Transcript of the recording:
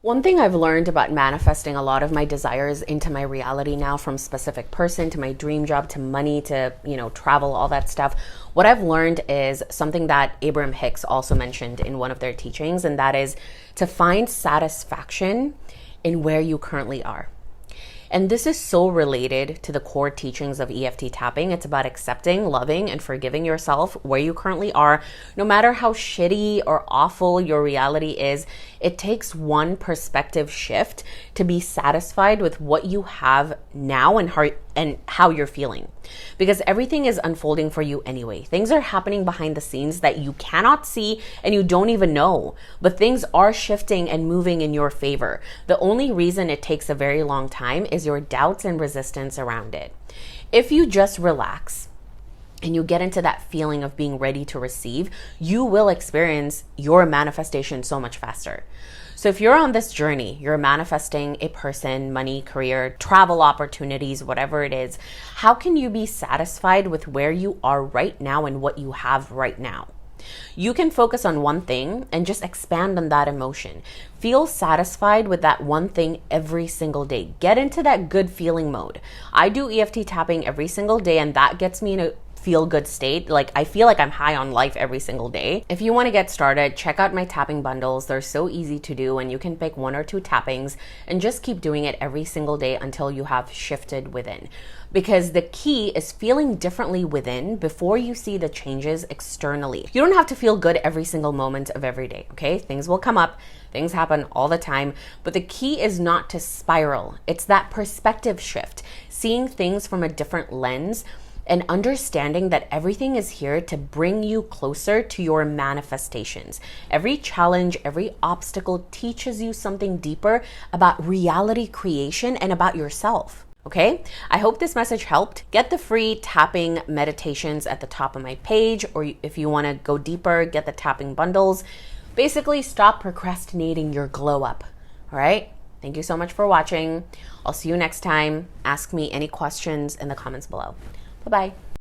One thing I've learned about manifesting a lot of my desires into my reality now, from specific person to my dream job to money to, travel, all that stuff. What I've learned is something that Abraham Hicks also mentioned in one of their teachings, and that is to find satisfaction in where you currently are. And this is so related to the core teachings of EFT tapping. It's about accepting, loving, and forgiving yourself where you currently are. No matter how shitty or awful your reality is, it takes one perspective shift to be satisfied with what you have now and how you're feeling. Because everything is unfolding for you anyway. Things are happening behind the scenes that you cannot see and you don't even know. But things are shifting and moving in your favor. The only reason it takes a very long time is your doubts and resistance around it. If you just relax and you get into that feeling of being ready to receive, you will experience your manifestation so much faster. So if you're on this journey, you're manifesting a person, money, career, travel opportunities, whatever it is, how can you be satisfied with where you are right now and what you have right now? You can focus on one thing and just expand on that emotion. Feel satisfied with that one thing every single day. Get into that good feeling mode. I do EFT tapping every single day, and that gets me in a feel good state. Like, I feel like I'm high on life every single day. If you want to get started, check out my tapping bundles. They're so easy to do, and you can pick 1 or 2 tappings and just keep doing it every single day until you have shifted within. Because the key is feeling differently within before you see the changes externally. You don't have to feel good every single moment of every day, okay? Things will come up, things happen all the time, but the key is not to spiral. It's that perspective shift, seeing things from a different lens, and understanding that everything is here to bring you closer to your manifestations. Every challenge, every obstacle teaches you something deeper about reality creation and about yourself. Okay, I hope this message helped. Get the free tapping meditations at the top of my page, or if you want to go deeper, get the tapping bundles. Basically, stop procrastinating your glow up. All right, thank you so much for watching. I'll see you next time. Ask me any questions in the comments below. Bye-bye.